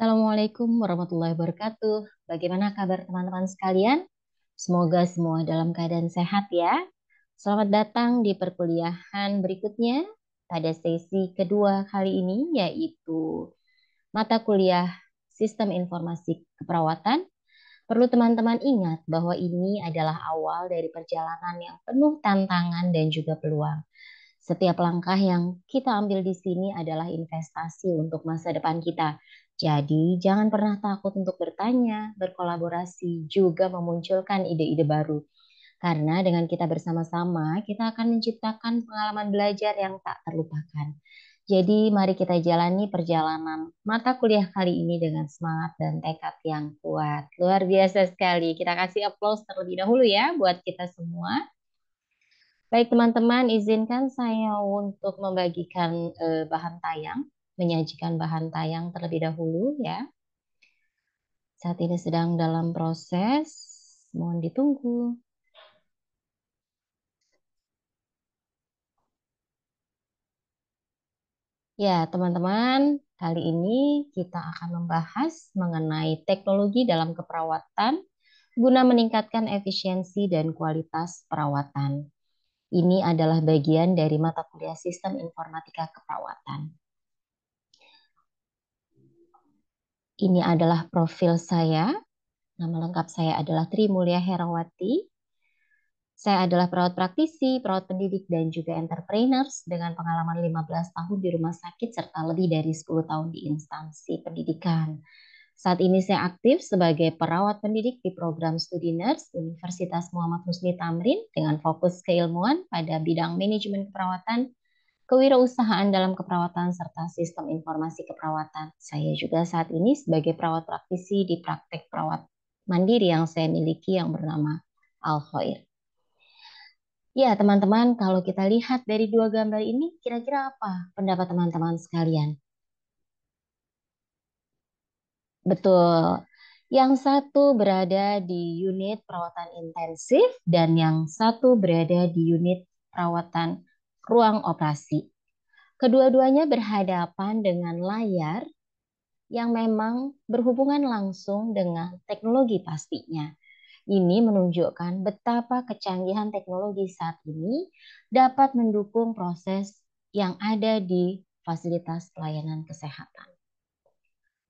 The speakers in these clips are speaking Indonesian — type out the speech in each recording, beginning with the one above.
Assalamualaikum warahmatullahi wabarakatuh. Bagaimana kabar teman-teman sekalian? Semoga semua dalam keadaan sehat ya. Selamat datang di perkuliahan berikutnya pada sesi kedua kali ini, yaitu mata kuliah Sistem Informasi Keperawatan. Perlu teman-teman ingat bahwa ini adalah awal dari perjalanan yang penuh tantangan dan juga peluang. Setiap langkah yang kita ambil di sini adalah investasi untuk masa depan kita. Jadi, jangan pernah takut untuk bertanya, berkolaborasi, juga memunculkan ide-ide baru. Karena dengan kita bersama-sama, kita akan menciptakan pengalaman belajar yang tak terlupakan. Jadi, mari kita jalani perjalanan mata kuliah kali ini dengan semangat dan tekad yang kuat. Luar biasa sekali. Kita kasih aplaus terlebih dahulu ya buat kita semua. Baik teman-teman, izinkan saya untuk membagikan bahan tayang, menyajikan bahan tayang terlebih dahulu ya. Saat ini sedang dalam proses, mohon ditunggu. Ya teman-teman, kali ini kita akan membahas mengenai teknologi dalam keperawatan guna meningkatkan efisiensi dan kualitas perawatan. Ini adalah bagian dari mata kuliah Sistem Informatika Keperawatan. Ini adalah profil saya. Nama lengkap saya adalah Tri Mulia Herawati. Saya adalah perawat praktisi, perawat pendidik, dan juga entrepreneurs dengan pengalaman 15 tahun di rumah sakit serta lebih dari 10 tahun di instansi pendidikan. Saat ini saya aktif sebagai perawat pendidik di program studi nurse Universitas Muhammad Husni Tamrin dengan fokus keilmuan pada bidang manajemen keperawatan, kewirausahaan dalam keperawatan, serta sistem informasi keperawatan. Saya juga saat ini sebagai perawat praktisi di praktek perawat mandiri yang saya miliki yang bernama Al Khoir. Ya, teman-teman, kalau kita lihat dari dua gambar ini, kira-kira apa pendapat teman-teman sekalian? Betul. Yang satu berada di unit perawatan intensif dan yang satu berada di unit perawatan ruang operasi. Kedua-duanya berhadapan dengan layar yang memang berhubungan langsung dengan teknologi pastinya. Ini menunjukkan betapa kecanggihan teknologi saat ini dapat mendukung proses yang ada di fasilitas pelayanan kesehatan.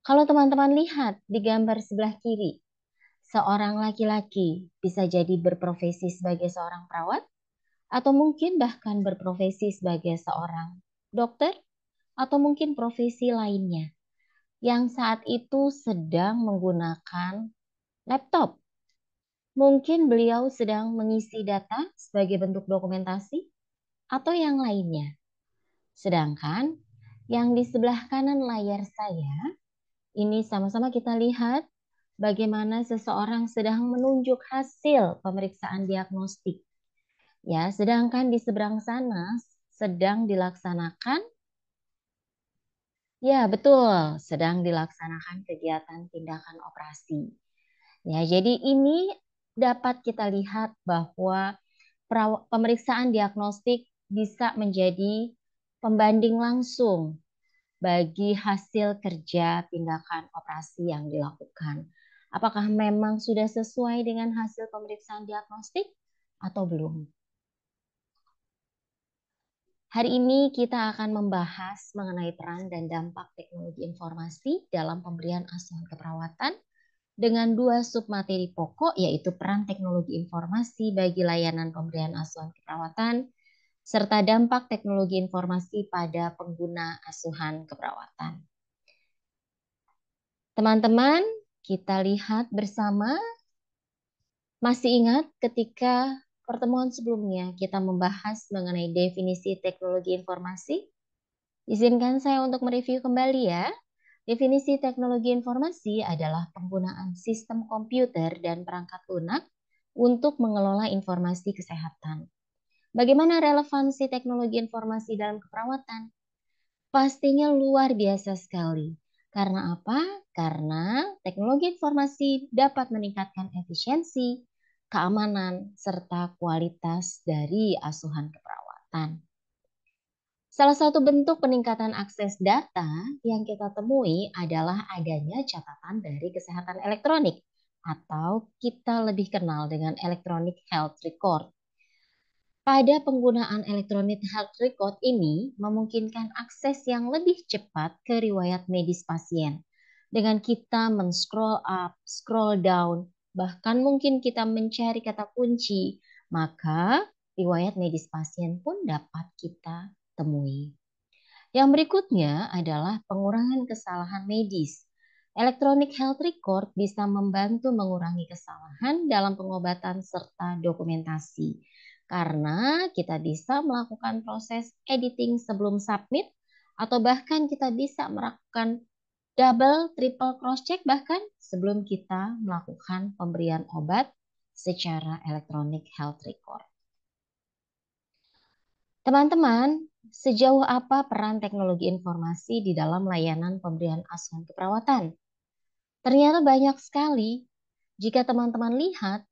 Kalau teman-teman lihat di gambar sebelah kiri, seorang laki-laki bisa jadi berprofesi sebagai seorang perawat, atau mungkin bahkan berprofesi sebagai seorang dokter, atau mungkin profesi lainnya yang saat itu sedang menggunakan laptop. Mungkin beliau sedang mengisi data sebagai bentuk dokumentasi atau yang lainnya. Sedangkan yang di sebelah kanan layar saya, ini sama-sama kita lihat bagaimana seseorang sedang menunjuk hasil pemeriksaan diagnostik. Ya, sedangkan di seberang sana sedang dilaksanakan, ya betul, sedang dilaksanakan kegiatan tindakan operasi. Ya, jadi ini dapat kita lihat bahwa pemeriksaan diagnostik bisa menjadi pembanding langsung bagi hasil kerja tindakan operasi yang dilakukan. Apakah memang sudah sesuai dengan hasil pemeriksaan diagnostik atau belum? Hari ini kita akan membahas mengenai peran dan dampak teknologi informasi dalam pemberian asuhan keperawatan dengan dua submateri pokok, yaitu peran teknologi informasi bagi layanan pemberian asuhan keperawatan serta dampak teknologi informasi pada pengguna asuhan keperawatan. Teman-teman, kita lihat bersama, masih ingat ketika pertemuan sebelumnya kita membahas mengenai definisi teknologi informasi? Izinkan saya untuk mereview kembali ya. Definisi teknologi informasi adalah penggunaan sistem komputer dan perangkat lunak untuk mengelola informasi kesehatan. Bagaimana relevansi teknologi informasi dalam keperawatan? Pastinya luar biasa sekali. Karena apa? Karena teknologi informasi dapat meningkatkan efisiensi, keamanan, serta kualitas dari asuhan keperawatan. Salah satu bentuk peningkatan akses data yang kita temui adalah adanya catatan dari kesehatan elektronik atau kita lebih kenal dengan electronic health record. Pada penggunaan electronic health record ini memungkinkan akses yang lebih cepat ke riwayat medis pasien. Dengan kita men-scroll up, scroll down, bahkan mungkin kita mencari kata kunci, maka riwayat medis pasien pun dapat kita temui. Yang berikutnya adalah pengurangan kesalahan medis. Electronic health record bisa membantu mengurangi kesalahan dalam pengobatan serta dokumentasi. Karena kita bisa melakukan proses editing sebelum submit atau bahkan kita bisa melakukan double, triple cross check bahkan sebelum kita melakukan pemberian obat secara electronic health record. Teman-teman, sejauh apa peran teknologi informasi di dalam layanan pemberian asuhan keperawatan? Ternyata banyak sekali. Jika teman-teman lihat,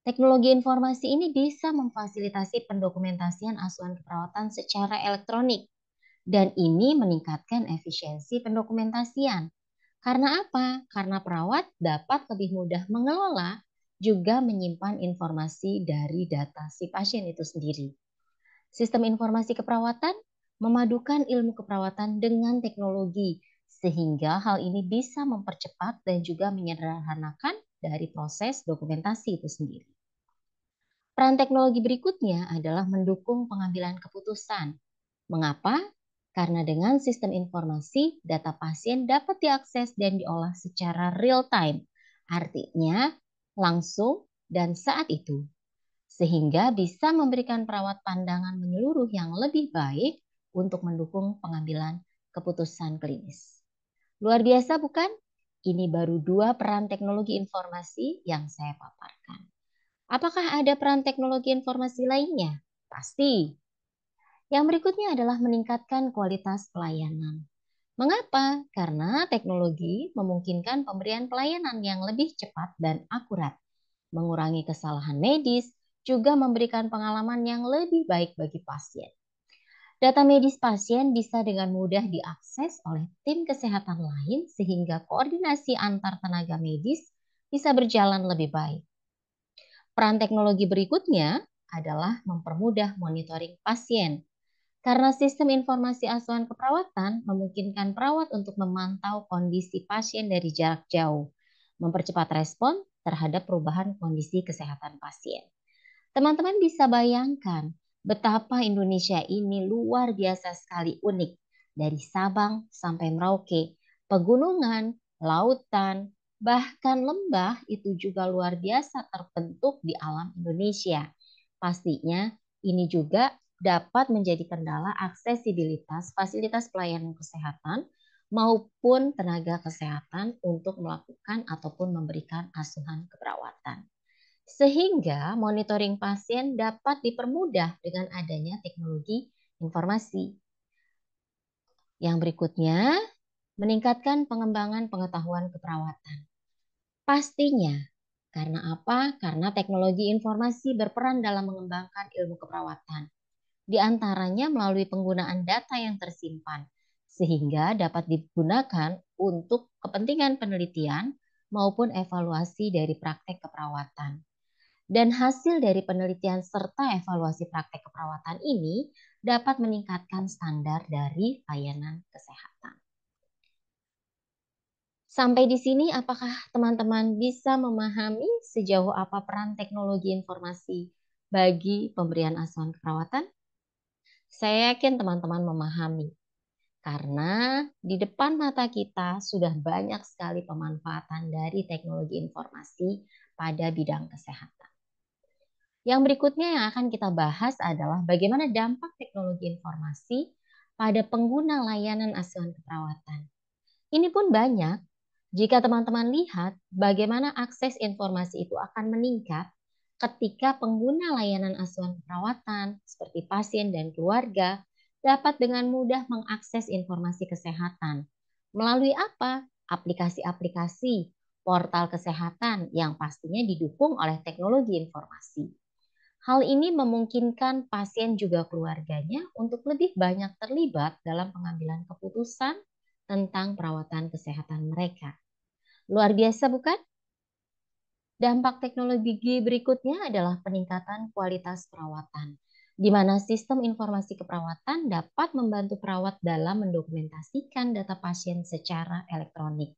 teknologi informasi ini bisa memfasilitasi pendokumentasian asuhan keperawatan secara elektronik. Dan ini meningkatkan efisiensi pendokumentasian. Karena apa? Karena perawat dapat lebih mudah mengelola juga menyimpan informasi dari data si pasien itu sendiri. Sistem informasi keperawatan memadukan ilmu keperawatan dengan teknologi, sehingga hal ini bisa mempercepat dan juga menyederhanakan dari proses dokumentasi itu sendiri. Peran teknologi berikutnya adalah mendukung pengambilan keputusan. Mengapa? Karena dengan sistem informasi, data pasien dapat diakses dan diolah secara real time, artinya langsung dan saat itu, sehingga bisa memberikan perawat pandangan menyeluruh yang lebih baik untuk mendukung pengambilan keputusan klinis. Luar biasa bukan? Ini baru 2 peran teknologi informasi yang saya paparkan. Apakah ada peran teknologi informasi lainnya? Pasti. Yang berikutnya adalah meningkatkan kualitas pelayanan. Mengapa? Karena teknologi memungkinkan pemberian pelayanan yang lebih cepat dan akurat, mengurangi kesalahan medis, juga memberikan pengalaman yang lebih baik bagi pasien. Data medis pasien bisa dengan mudah diakses oleh tim kesehatan lain sehingga koordinasi antar tenaga medis bisa berjalan lebih baik. Peran teknologi berikutnya adalah mempermudah monitoring pasien. Karena sistem informasi asuhan keperawatan memungkinkan perawat untuk memantau kondisi pasien dari jarak jauh, mempercepat respon terhadap perubahan kondisi kesehatan pasien. Teman-teman bisa bayangkan betapa Indonesia ini luar biasa sekali unik. Dari Sabang sampai Merauke, pegunungan, lautan, bahkan lembah itu juga luar biasa terbentuk di alam Indonesia. Pastinya ini juga dapat menjadi kendala aksesibilitas fasilitas pelayanan kesehatan maupun tenaga kesehatan untuk melakukan ataupun memberikan asuhan keperawatan. Sehingga monitoring pasien dapat dipermudah dengan adanya teknologi informasi. Yang berikutnya, meningkatkan pengembangan pengetahuan keperawatan. Pastinya, karena apa? Karena teknologi informasi berperan dalam mengembangkan ilmu keperawatan. Di antaranya melalui penggunaan data yang tersimpan, sehingga dapat digunakan untuk kepentingan penelitian maupun evaluasi dari praktek keperawatan. Dan hasil dari penelitian serta evaluasi praktek keperawatan ini dapat meningkatkan standar dari layanan kesehatan. Sampai di sini, apakah teman-teman bisa memahami sejauh apa peran teknologi informasi bagi pemberian asuhan keperawatan? Saya yakin teman-teman memahami, karena di depan mata kita sudah banyak sekali pemanfaatan dari teknologi informasi pada bidang kesehatan. Yang berikutnya yang akan kita bahas adalah bagaimana dampak teknologi informasi pada pengguna layanan asuhan keperawatan. Ini pun banyak. Jika teman-teman lihat bagaimana akses informasi itu akan meningkat ketika pengguna layanan asuhan keperawatan seperti pasien dan keluarga dapat dengan mudah mengakses informasi kesehatan. Melalui apa? Aplikasi-aplikasi, portal kesehatan yang pastinya didukung oleh teknologi informasi. Hal ini memungkinkan pasien juga keluarganya untuk lebih banyak terlibat dalam pengambilan keputusan tentang perawatan kesehatan mereka. Luar biasa bukan? Dampak teknologi berikutnya adalah peningkatan kualitas perawatan, di mana sistem informasi keperawatan dapat membantu perawat dalam mendokumentasikan data pasien secara elektronik.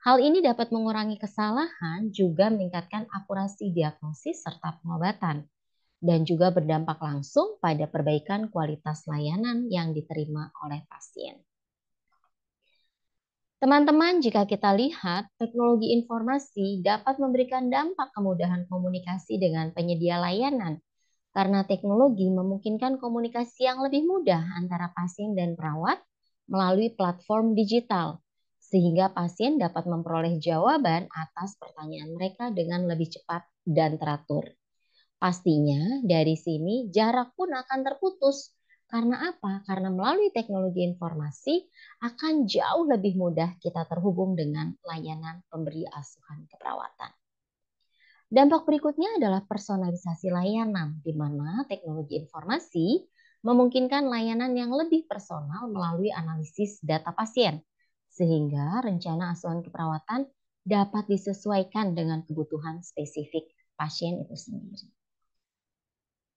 Hal ini dapat mengurangi kesalahan, juga meningkatkan akurasi diagnosis serta pengobatan, dan juga berdampak langsung pada perbaikan kualitas layanan yang diterima oleh pasien. Teman-teman, jika kita lihat, teknologi informasi dapat memberikan dampak kemudahan komunikasi dengan penyedia layanan, karena teknologi memungkinkan komunikasi yang lebih mudah antara pasien dan perawat melalui platform digital, sehingga pasien dapat memperoleh jawaban atas pertanyaan mereka dengan lebih cepat dan teratur. Pastinya dari sini jarak pun akan terputus. Karena apa? Karena melalui teknologi informasi akan jauh lebih mudah kita terhubung dengan layanan pemberi asuhan keperawatan. Dampak berikutnya adalah personalisasi layanan, di mana teknologi informasi memungkinkan layanan yang lebih personal melalui analisis data pasien, sehingga rencana asuhan keperawatan dapat disesuaikan dengan kebutuhan spesifik pasien itu sendiri.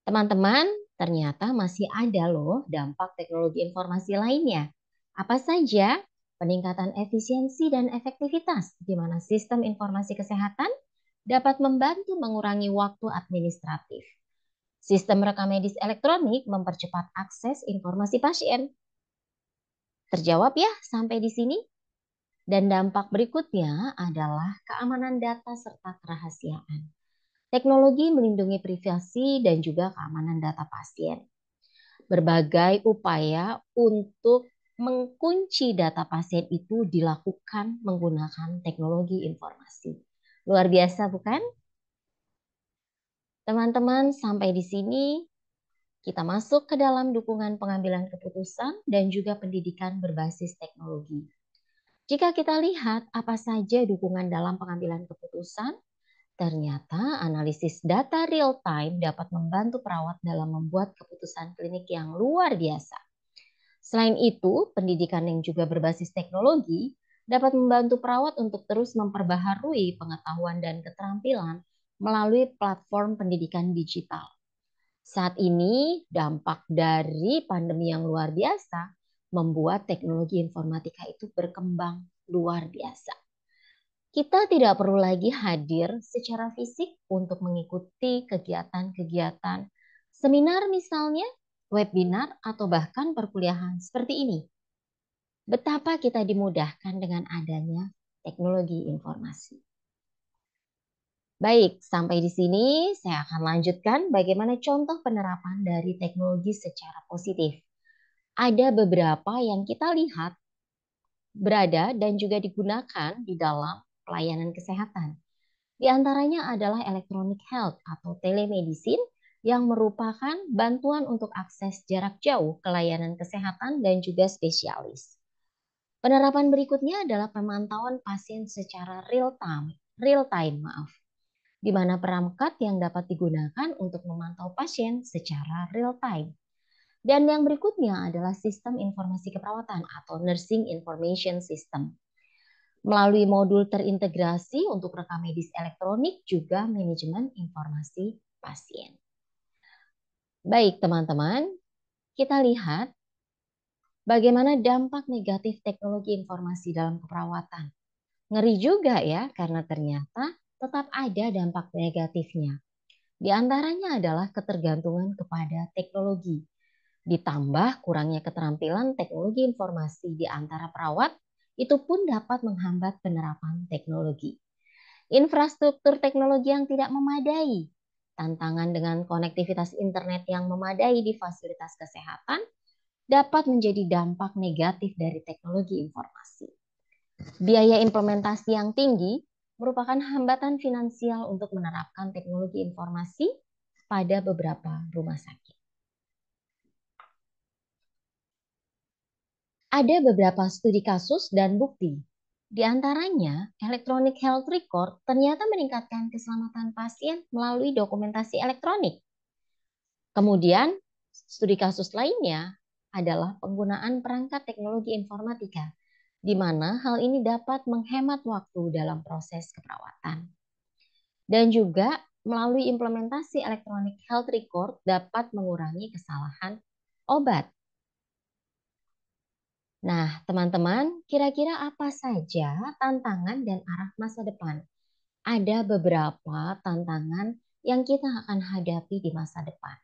Teman-teman, ternyata masih ada loh dampak teknologi informasi lainnya. Apa saja? Peningkatan efisiensi dan efektivitas, di mana sistem informasi kesehatan dapat membantu mengurangi waktu administratif. Sistem rekam medis elektronik mempercepat akses informasi pasien. Terjawab ya sampai di sini? Dan dampak berikutnya adalah keamanan data serta kerahasiaan. Teknologi melindungi privasi dan juga keamanan data pasien. Berbagai upaya untuk mengunci data pasien itu dilakukan menggunakan teknologi informasi. Luar biasa bukan? Teman-teman, sampai di sini kita masuk ke dalam dukungan pengambilan keputusan dan juga pendidikan berbasis teknologi. Jika kita lihat apa saja dukungan dalam pengambilan keputusan, ternyata analisis data real time dapat membantu perawat dalam membuat keputusan klinik yang luar biasa. Selain itu, pendidikan yang juga berbasis teknologi dapat membantu perawat untuk terus memperbaharui pengetahuan dan keterampilan melalui platform pendidikan digital. Saat ini, dampak dari pandemi yang luar biasa membuat teknologi informatika itu berkembang luar biasa. Kita tidak perlu lagi hadir secara fisik untuk mengikuti kegiatan-kegiatan seminar misalnya, webinar, atau bahkan perkuliahan seperti ini. Betapa kita dimudahkan dengan adanya teknologi informasi. Baik, sampai di sini saya akan lanjutkan bagaimana contoh penerapan dari teknologi secara positif. Ada beberapa yang kita lihat berada dan juga digunakan di dalam pelayanan kesehatan. Di antaranya adalah electronic health atau telemedicine yang merupakan bantuan untuk akses jarak jauh ke layanan kesehatan dan juga spesialis. Penerapan berikutnya adalah pemantauan pasien secara real time, di mana perangkat yang dapat digunakan untuk memantau pasien secara real time. Dan yang berikutnya adalah sistem informasi keperawatan atau nursing information system. Melalui modul terintegrasi untuk rekam medis elektronik juga manajemen informasi pasien. Baik teman-teman, kita lihat bagaimana dampak negatif teknologi informasi dalam keperawatan. Ngeri juga ya, karena ternyata tetap ada dampak negatifnya. Di antaranya adalah ketergantungan kepada teknologi, ditambah kurangnya keterampilan teknologi informasi di antara perawat, itu pun dapat menghambat penerapan teknologi. Infrastruktur teknologi yang tidak memadai, tantangan dengan konektivitas internet yang memadai di fasilitas kesehatan, dapat menjadi dampak negatif dari teknologi informasi. Biaya implementasi yang tinggi merupakan hambatan finansial untuk menerapkan teknologi informasi pada beberapa rumah sakit. Ada beberapa studi kasus dan bukti. Di antaranya, electronic health record ternyata meningkatkan keselamatan pasien melalui dokumentasi elektronik. Kemudian, studi kasus lainnya adalah penggunaan perangkat teknologi informatika, di mana hal ini dapat menghemat waktu dalam proses keperawatan. Dan juga melalui implementasi electronic health record dapat mengurangi kesalahan obat. Nah, teman-teman, kira-kira apa saja tantangan dan arah masa depan? Ada beberapa tantangan yang kita akan hadapi di masa depan.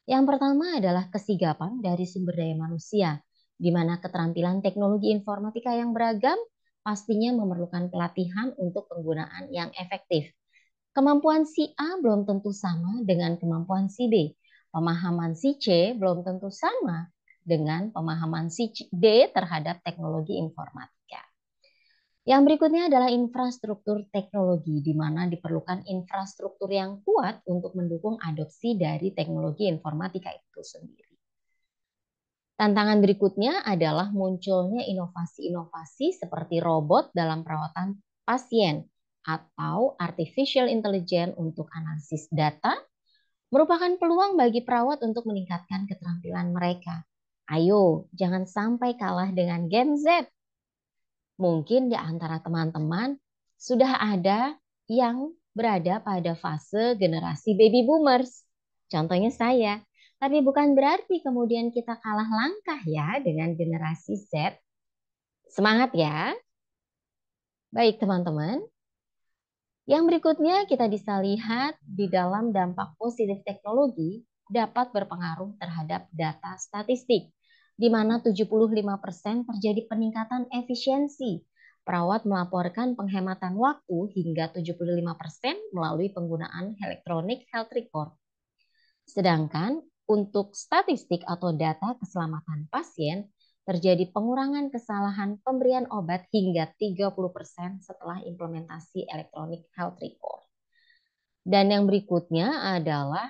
Yang pertama adalah kesigapan dari sumber daya manusia, di mana keterampilan teknologi informatika yang beragam pastinya memerlukan pelatihan untuk penggunaan yang efektif. Kemampuan si A belum tentu sama dengan kemampuan si B. Pemahaman si C belum tentu sama dengan pemahaman si D terhadap teknologi informatika. Yang berikutnya adalah infrastruktur teknologi, di mana diperlukan infrastruktur yang kuat untuk mendukung adopsi dari teknologi informatika itu sendiri. Tantangan berikutnya adalah munculnya inovasi-inovasi seperti robot dalam perawatan pasien atau artificial intelligence untuk analisis data, merupakan peluang bagi perawat untuk meningkatkan keterampilan mereka. Ayo, jangan sampai kalah dengan Gen Z. Mungkin di antara teman-teman sudah ada yang berada pada fase generasi baby boomers. Contohnya saya. Tapi bukan berarti kemudian kita kalah langkah ya dengan generasi Z. Semangat ya. Baik teman-teman. Yang berikutnya kita bisa lihat di dalam dampak positif teknologi dapat berpengaruh terhadap data statistik, di mana 75% terjadi peningkatan efisiensi. Perawat melaporkan penghematan waktu hingga 75% melalui penggunaan electronic health record. Sedangkan untuk statistik atau data keselamatan pasien, terjadi pengurangan kesalahan pemberian obat hingga 30% setelah implementasi electronic health record. Dan yang berikutnya adalah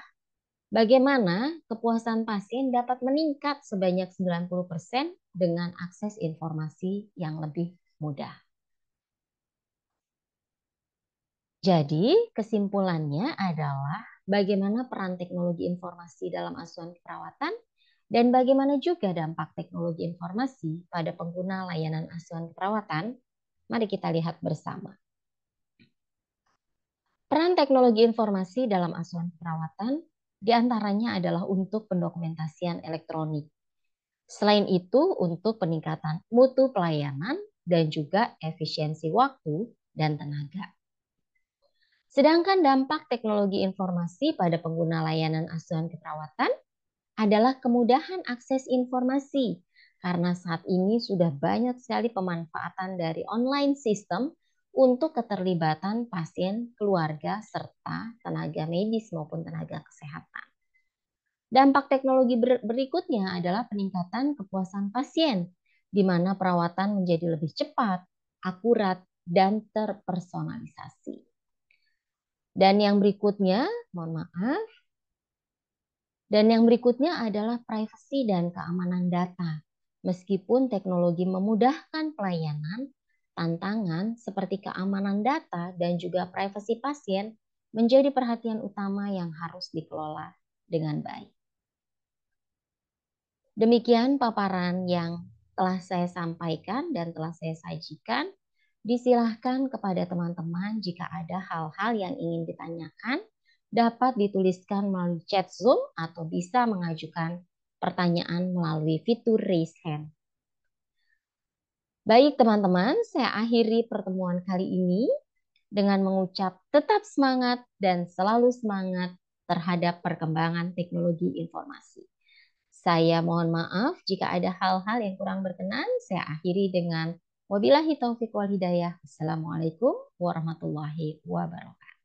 bagaimana kepuasan pasien dapat meningkat sebanyak 90% dengan akses informasi yang lebih mudah. Jadi, kesimpulannya adalah bagaimana peran teknologi informasi dalam asuhan keperawatan dan bagaimana juga dampak teknologi informasi pada pengguna layanan asuhan keperawatan. Mari kita lihat bersama. Peran teknologi informasi dalam asuhan keperawatan diantaranya adalah untuk pendokumentasian elektronik. Selain itu, untuk peningkatan mutu pelayanan dan juga efisiensi waktu dan tenaga. Sedangkan dampak teknologi informasi pada pengguna layanan asuhan keperawatan adalah kemudahan akses informasi, karena saat ini sudah banyak sekali pemanfaatan dari online system untuk keterlibatan pasien, keluarga, serta tenaga medis maupun tenaga kesehatan. Dampak teknologi berikutnya adalah peningkatan kepuasan pasien, di mana perawatan menjadi lebih cepat, akurat, dan terpersonalisasi. Dan yang berikutnya, mohon maaf, dan yang berikutnya adalah privasi dan keamanan data. Meskipun teknologi memudahkan pelayanan, tantangan seperti keamanan data dan juga privasi pasien menjadi perhatian utama yang harus dikelola dengan baik. Demikian paparan yang telah saya sampaikan dan telah saya sajikan. Disilahkan kepada teman-teman jika ada hal-hal yang ingin ditanyakan, dapat dituliskan melalui chat Zoom atau bisa mengajukan pertanyaan melalui fitur raise hand. Baik teman-teman, saya akhiri pertemuan kali ini dengan mengucap tetap semangat dan selalu semangat terhadap perkembangan teknologi informasi. Saya mohon maaf jika ada hal-hal yang kurang berkenan. Saya akhiri dengan wabillahi taufiq wal hidayah. Assalamualaikum warahmatullahi wabarakatuh.